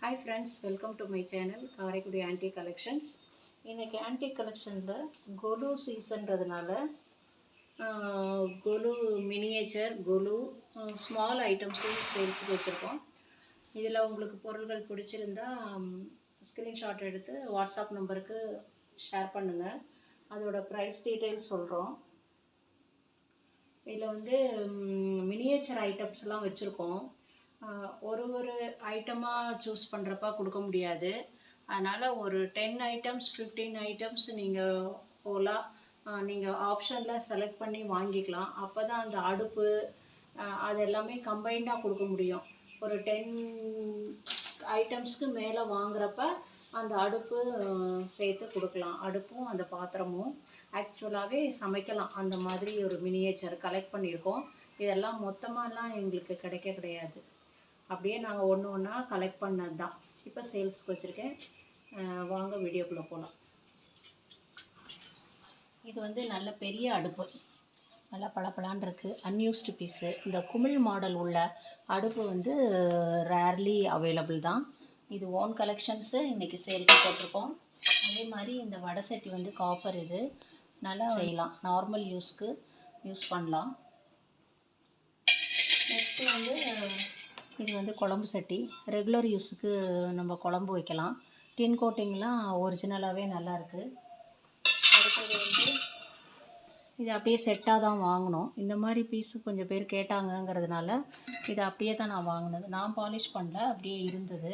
Hi friends, welcome to my channel Karaikudi Antique Collections. இன்னைக்கு antique கலெக்ஷனில் கொலு சீசன்றதுனால கொலு miniature கொலு small ஐட்டம்ஸும் சேல்ஸுக்கு வச்சுருக்கோம். இதில் உங்களுக்கு பொருள்கள் பிடிச்சிருந்தா ஸ்க்ரீன்ஷாட் எடுத்து வாட்ஸ்அப் நம்பருக்கு ஷேர் பண்ணுங்கள். அதோட ப்ரைஸ் டீட்டெயில்ஸ் சொல்கிறோம். இதில் வந்து மினியேச்சர் ஐட்டம்ஸ்லாம் வச்சுருக்கோம். ஒரு ஐட்டமாக சூஸ் பண்ணுறப்ப கொடுக்க முடியாது. அதனால் ஒரு 10 ஐட்டம்ஸ் 15 ஐட்டம்ஸ் நீங்கள் போகலாம். நீங்கள் ஆப்ஷனில் செலக்ட் பண்ணி வாங்கிக்கலாம். அப்போ தான் அந்த அடுப்பு அது எல்லாமே கம்பைண்டாக கொடுக்க முடியும். ஒரு 10 ஐட்டம்ஸ்க்கு மேலே வாங்குறப்ப அந்த அடுப்பு சேர்த்து கொடுக்கலாம். அடுப்பும் அந்த பாத்திரமும் ஆக்சுவலாகவே சமைக்கலாம். அந்த மாதிரி ஒரு மினியேச்சர் கலெக்ட் பண்ணியிருக்கோம். இதெல்லாம் மொத்தமாகலாம் எங்களுக்கு கிடையாது. அப்படியே நாங்கள் ஒன்று ஒன்றா கலெக்ட் பண்ணது தான். இப்போ சேல்ஸுக்கு வச்சுருக்கேன். வாங்க வீடியோக்குள்ளே போகலாம். இது வந்து நல்ல பெரிய அடுப்பு, நல்லா பளபளன்னு இருக்குது. Unused piece. இந்த குமிழ் மாடல் உள்ள அடுப்பு வந்து ரேர்லி அவைலபிள் தான். இது ஓன் கலெக்ஷன்ஸு இன்றைக்கி சேல்க்கு போட்டிருக்கோம். அதே மாதிரி இந்த வடை சட்டி வந்து காப்பர், இது நல்லா செய்யலாம், நார்மல் யூஸ்க்கு யூஸ் பண்ணலாம். நெக்ஸ்ட்டு வந்து இது வந்து குழம்பு சட்டி, ரெகுலர் யூஸுக்கு நம்ம குழம்பு வைக்கலாம். டின் கோட்டிங்லாம் ஒரிஜினலாகவே நல்லாயிருக்கு. அடுத்தது வந்து இது அப்படியே செட்டாக தான் வாங்கினோம். இந்த மாதிரி பீஸு கொஞ்சம் பேர் கேட்டாங்கங்கிறதுனால இதை அப்படியே தான் நான் வாங்கினது. நான் பாலிஷ் பண்ணல, அப்படியே இருந்தது.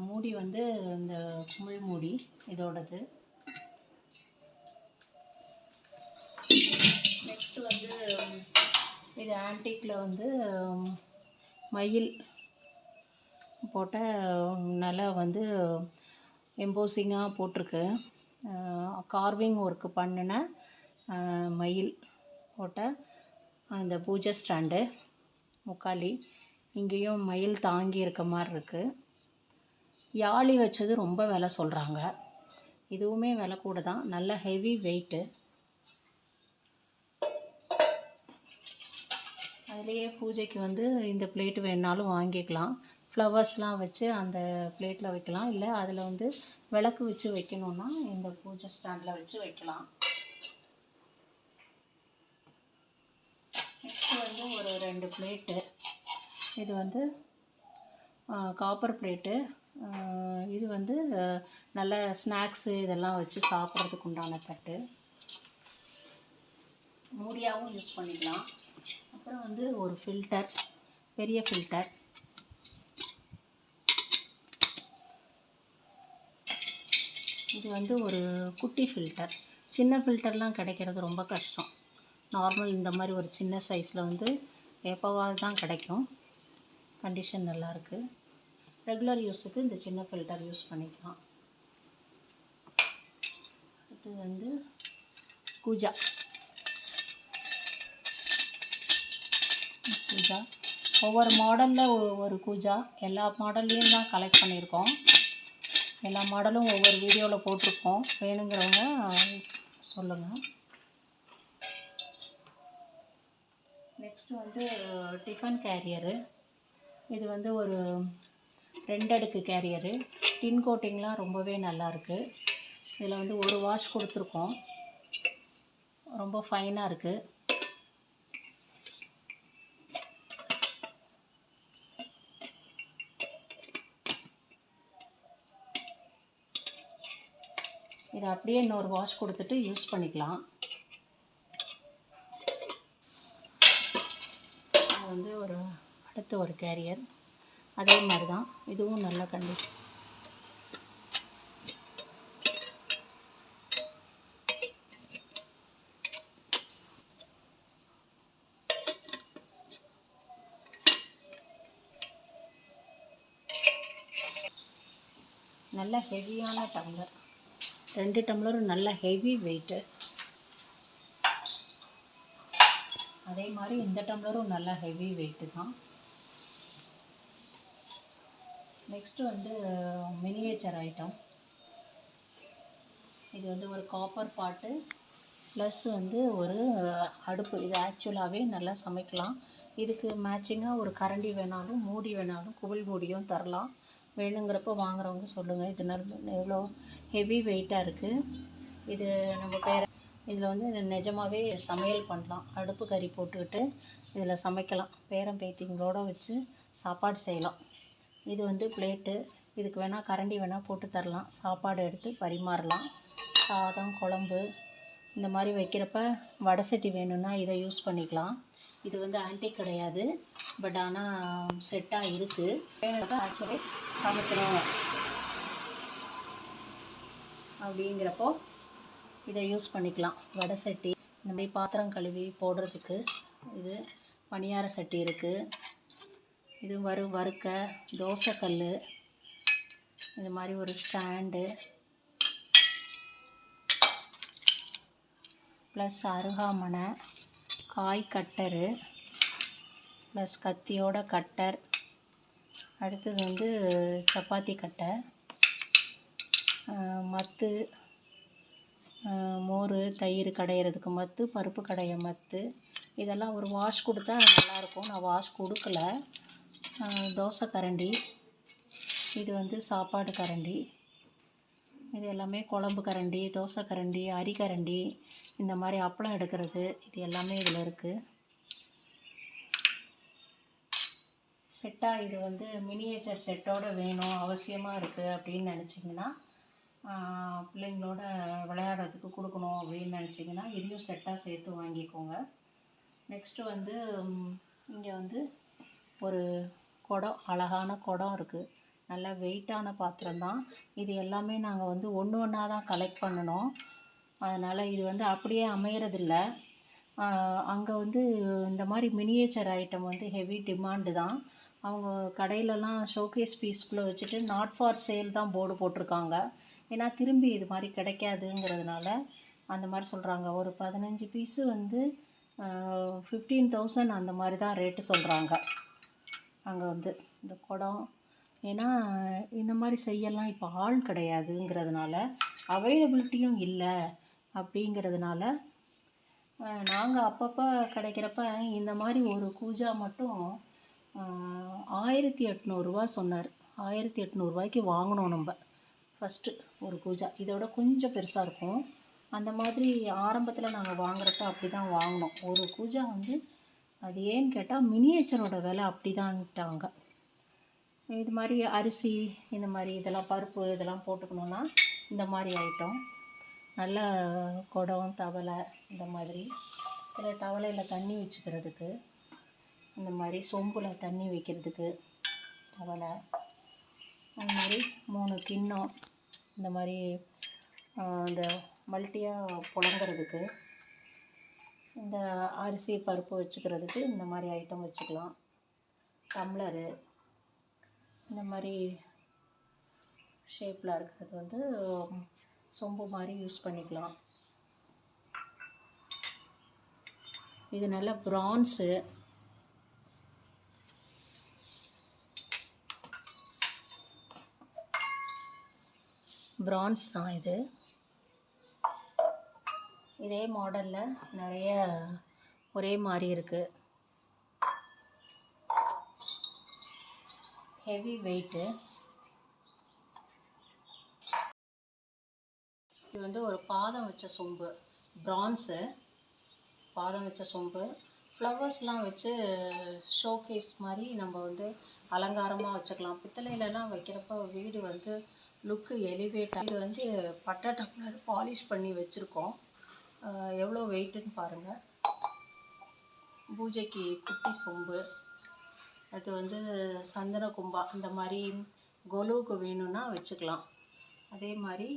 மூடி வந்து இந்த குமிழ் மூடி இதோடது. நெக்ஸ்ட்டு வந்து இது ஆன்டிக்கில் வந்து மயில் போட்ட நல்லா வந்து எம்போசிங்காக போட்டிருக்கு. கார்விங் ஒர்க்கு பண்ணின மயில் போட்ட அந்த பூஜை ஸ்டாண்டு முக்காலி. இங்கேயும் மயில் தாங்கி இருக்க மாதிரி இருக்குது. யாழி வச்சது ரொம்ப விலை சொல்கிறாங்க. இதுவுமே விலை கூட தான், நல்ல ஹெவி வெயிட்டு. அதுலேயே பூஜைக்கு வந்து இந்த பிளேட்டு வேணுனாலும் வாங்கிக்கலாம். ஃப்ளவர்ஸ்லாம் வச்சு அந்த பிளேட்டில் வைக்கலாம். இல்லை அதில் வந்து விளக்கு வச்சு வைக்கணுன்னா இந்த பூஜை ஸ்டாண்டில் வச்சு வைக்கலாம். நெக்ஸ்ட்டு வந்து ஒரு 2 பிளேட்டு. இது வந்து காப்பர் பிளேட்டு. இது வந்து நல்ல ஸ்நாக்ஸு இதெல்லாம் வச்சு சாப்பிட்றதுக்கு உண்டான தட்டு. மூடியாகவும் யூஸ் பண்ணிக்கலாம். அப்புறம் வந்து ஒரு ஃபில்டர், பெரிய ஃபில்டர். இது வந்து ஒரு குட்டி ஃபில்டர். சின்ன ஃபில்டர்லாம் கிடைக்கிறது ரொம்ப கஷ்டம். நார்மல் இந்த மாதிரி ஒரு சின்ன சைஸில் வந்து எப்போவாது தான் கிடைக்கும். கண்டிஷன் நல்லாயிருக்கு. ரெகுலர் யூஸுக்கு இந்த சின்ன ஃபில்டர் யூஸ் பண்ணிக்கலாம். இது வந்து கூஜா. ஒவ்வொரு மாடலில் ஒரு கூஜா. எல்லா மாடல்லையும் தான் கலெக்ட் பண்ணியிருக்கோம். எல்லா மாடலும் ஒவ்வொரு வீடியோவில் போட்டிருக்கோம். வேணுங்கிறவங்க சொல்லுங்கள். நெக்ஸ்ட்டு வந்து டிஃபன் கேரியரு. இது வந்து ஒரு 2 அடுக்கு கேரியரு. டின் கோட்டிங்லாம் ரொம்பவே நல்லாயிருக்கு. இதில் வந்து ஒரு வாஷ் கொடுத்துருக்கோம். ரொம்ப ஃபைனாக இருக்குது. இதை அப்படியே இன்னொரு வாஷ் கொடுத்துட்டு யூஸ் பண்ணிக்கலாம். இது வந்து அடுத்த ஒரு கேரியர். அதே மாதிரி தான் இதுவும் நல்ல கண்டிஷன். நல்ல ஹெவியான டம்ளர். 2 டம்ளரும் நல்ல ஹெவி வெயிட்டு. அதே மாதிரி இந்த டம்ளரும் நல்ல ஹெவி வெயிட்டு தான். நெக்ஸ்ட்டு வந்து மினியேச்சர் ஐட்டம். இது வந்து ஒரு காப்பர் பாட்டு ப்ளஸ் வந்து ஒரு அடுப்பு. இது ஆக்சுவலாகவே நல்லா சமைக்கலாம். இதுக்கு மேட்சிங்காக ஒரு கரண்டி வேணாலும் மூடி வேணாலும் குமிழ் மூடியும் தரலாம். வேணுங்கிறப்போ வாங்குறவங்க சொல்லுங்கள். இது எவ்வளோ ஹெவி வெயிட்டாக இருக்குது. இது நம்ம இதில் வந்து நிஜமாகவே சமையல் பண்ணலாம். அடுப்பு கறி போட்டுக்கிட்டு இதில் சமைக்கலாம். பேரம்பேத்திங்களோட வச்சு சாப்பாடு செய்யலாம். இது வந்து பிளேட்டு. இதுக்கு வேணால் கரண்டி வேணால் போட்டு தரலாம். சாப்பாடு எடுத்து பரிமாறலாம். சாதம், குழம்பு இந்த மாதிரி வைக்கிறப்ப வடை சட்டி வேணும்னா இதை யூஸ் பண்ணிக்கலாம். இது வந்து ஆன்டிக் கிடையாது, பட் ஆனால் செட்டாக இருக்குது. வேணும்னா ஆக்சுவலி சமைக்கணும் அப்படிங்கிறப்போ இதை யூஸ் பண்ணிக்கலாம். வடை சட்டி, இந்த மாதிரி பாத்திரம் கழுவி போடுறதுக்கு இது. பணியார சட்டி இருக்குது. இது வறுக்க தோசைக்கல், இது மாதிரி ஒரு ஸ்டாண்டு, ப்ளஸ் அருகாமனை, காய் கட்டரு, ப்ளஸ் கத்தியோட கட்டர். அடுத்தது வந்து சப்பாத்தி கட்டை, மத்து, மோர் தயிர் கடையிறதுக்கு மத்து, பருப்பு கடைய மத்து. இதெல்லாம் ஒரு வாஷ் கொடுத்தா நல்லாயிருக்கும். நான் வாஷ் கொடுக்கல. தோசை கரண்டி, இது வந்து சாப்பாடு கரண்டி. இது எல்லாமே குழம்பு கரண்டி, தோசை கரண்டி, அரிக்கரண்டி, இந்த மாதிரி அப்பளம் எடுக்கிறது, இது எல்லாமே இதில் இருக்குது. செட்டாக இது வந்து மினியேச்சர் செட்டோடு வேணும், அவசியமாக இருக்குது அப்படின்னு நினச்சிங்கன்னா, பிள்ளைங்களோட விளையாடுறதுக்கு கொடுக்கணும் அப்படின்னு நினச்சிங்கன்னா இதையும் செட்டாக சேர்த்து வாங்கிக்கோங்க. நெக்ஸ்ட்டு வந்து இங்கே வந்து ஒரு குடம், அழகான குடம் இருக்குது. நல்லா வெயிட்டான பாத்திரம்தான். இது எல்லாமே நாங்கள் வந்து ஒன்று ஒன்றா தான் கலெக்ட் பண்ணணும். அதனால் இது வந்து அப்படியே அமையறதில்ல. அங்கே வந்து இந்த மாதிரி மினியேச்சர் ஐட்டம் வந்து ஹெவி டிமாண்டு தான். அவங்க கடையிலலாம் ஷோகேஸ் பீஸ்குள்ளே வச்சுட்டு நாட் ஃபார் சேல் தான் போர்டு போட்டிருக்காங்க. ஏன்னா திரும்பி இது மாதிரி கிடைக்காதுங்கிறதுனால அந்த மாதிரி சொல்கிறாங்க. ஒரு 15 பீஸு வந்து 15,000 அந்த மாதிரி தான் ரேட்டு சொல்கிறாங்க அங்கே வந்து இந்த குடம். ஏன்னா இந்த மாதிரி செய்யலாம் இப்போ ஆள் கிடையாதுங்கிறதுனால, அவைலபிலிட்டியும் இல்லை அப்படிங்கிறதுனால நாங்கள் அப்பப்போ கிடைக்கிறப்ப இந்த மாதிரி ஒரு கூஜா மட்டும் 1800 சொன்னார். 1800 வாங்கினோம் நம்ம ஃபஸ்ட்டு ஒரு கூஜா. இதோட கொஞ்சம் பெருசாக இருக்கும். அந்த மாதிரி ஆரம்பத்தில் நாங்கள் வாங்குறப்ப அப்படி தான் வாங்கினோம். ஒரு கூஜா வந்து அது ஏன்னு கேட்டால் மினியேச்சரோட விலை அப்படி தான்ட்டாங்க. இது மாதிரி அரிசி, இந்த மாதிரி இதெல்லாம் பருப்பு இதெல்லாம் போட்டுக்கணுன்னா இந்த மாதிரி ஐட்டம். நல்ல குடம், தவலை, இந்த மாதிரி சில தவலையில் தண்ணி வச்சுக்கிறதுக்கு, இந்த மாதிரி சொம்பில் தண்ணி வைக்கிறதுக்கு தவலை, அந்த மாதிரி 3 கிண்ணம், இந்த மாதிரி இந்த மல்டியாக புழங்குறதுக்கு, இந்த அரிசி பருப்பு வச்சுக்கிறதுக்கு இந்த மாதிரி ஐட்டம் வச்சுக்கலாம். டம்ளரு இந்த மாதிரி ஷேப்பில் இருக்கிறது வந்து சொம்பு மாதிரி யூஸ் பண்ணிக்கலாம். இது நல்ல பிரான்ஸு. பிரான்ஸ் தான் இது. இதே மாடலில் நிறைய ஒரே மாதிரி இருக்குது. Heavy weight. இது வந்து ஒரு பாதம் வச்ச சொம்பு, பிரான்ஸு பாதம் வச்ச சொம்பு. ஃப்ளவர்ஸ்லாம் வச்சு ஷோகேஸ் மாதிரி நம்ம வந்து அலங்காரமாக வச்சுக்கலாம். பித்தளையிலலாம் வைக்கிறப்போ வீடு வந்து லுக்கு எலிவேட். இது வந்து பட்டை டம்ளர் பாலிஷ் பண்ணி வச்சுருக்கோம். எவ்வளோ வெயிட்டுன்னு பாருங்கள். பூஜைக்கு குட்டி சொம்பு. அது வந்து சந்தன கும்பா இந்த மாதிரி கொலுவுக்கு வேணும்னா வச்சுக்கலாம். அதே மாதிரி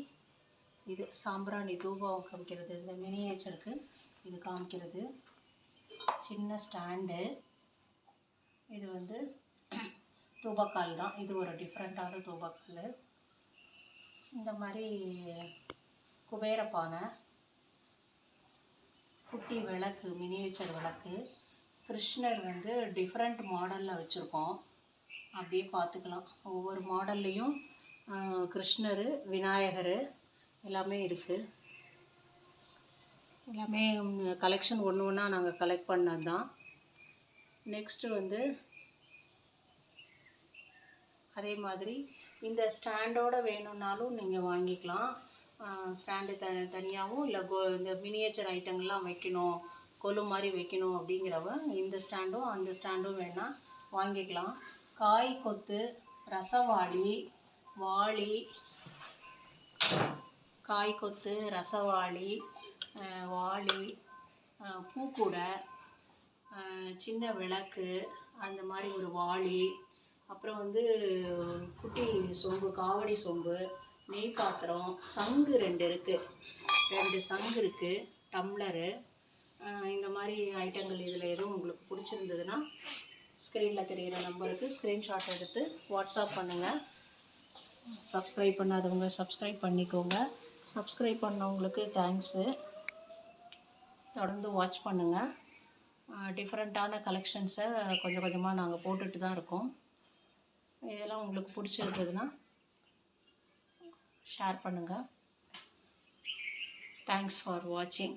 இது சாம்பிராணி தூபம் காமிக்கிறது, இந்த மினியேச்சருக்கு இது காமிக்கிறது. சின்ன ஸ்டாண்டு. இது வந்து தூபக்கால் தான். இது ஒரு டிஃப்ரெண்ட்டான தூபக்கால். இந்த மாதிரி குபேரப்பானை, குட்டி விளக்கு, மினியேச்சர் விளக்கு. கிருஷ்ணர் வந்து டிஃப்ரெண்ட் மாடலில் வச்சுருக்கோம். அப்படியே பார்த்துக்கலாம். ஒவ்வொரு மாடல்லையும் கிருஷ்ணர், விநாயகர் எல்லாமே இருக்குது. எல்லாமே கலெக்ஷன் ஒன்று ஒன்றா நாங்கள் கலெக்ட் பண்ணது தான். நெக்ஸ்ட்டு வந்து அதே மாதிரி இந்த ஸ்டாண்டோடு வேணும்னாலும் நீங்கள் வாங்கிக்கலாம். ஸ்டாண்டு தனியாகவும் இல்லை இந்த மினியேச்சர் ஐட்டங்கள்லாம் வைக்கணும், கொலு மாதிரி வைக்கணும் அப்படிங்கிறவங்க இந்த ஸ்டாண்டும் அந்த ஸ்டாண்டும் வேணால் வாங்கிக்கலாம். காய் கொத்து, ரசவாளி, வாளி, காய் கொத்து, ரசவாளி, வாளி, பூக்கூடை, சின்ன விளக்கு, அந்த மாதிரி ஒரு வாளி, அப்புறம் வந்து குட்டி சொம்பு, காவடி சொம்பு, நெய் பாத்திரம், சங்கு 2 இருக்குது, 2 சங்கு இருக்குது, டம்ளரு, இந்த மாதிரி ஐட்டங்கள் இதில் எதுவும் உங்களுக்கு பிடிச்சிருந்ததுன்னா ஸ்க்ரீனில் தெரிகிற நம்பருக்கு ஸ்க்ரீன்ஷாட் எடுத்து வாட்ஸ்அப் பண்ணுங்கள். சப்ஸ்கிரைப் பண்ணாதவங்க சப்ஸ்கிரைப் பண்ணிக்கோங்க. சப்ஸ்கிரைப் பண்ணவங்களுக்கு தேங்க்ஸு. தொடர்ந்து வாட்ச் பண்ணுங்கள். டிஃப்ரெண்ட்டான கலெக்ஷன்ஸை கொஞ்சம் கொஞ்சமாக நாங்கள் போட்டுட்டு தான் இருக்கோம். இதெல்லாம் உங்களுக்கு பிடிச்சிருந்ததுன்னா ஷேர் பண்ணுங்கள். தேங்க்ஸ் ஃபார் வாட்சிங்.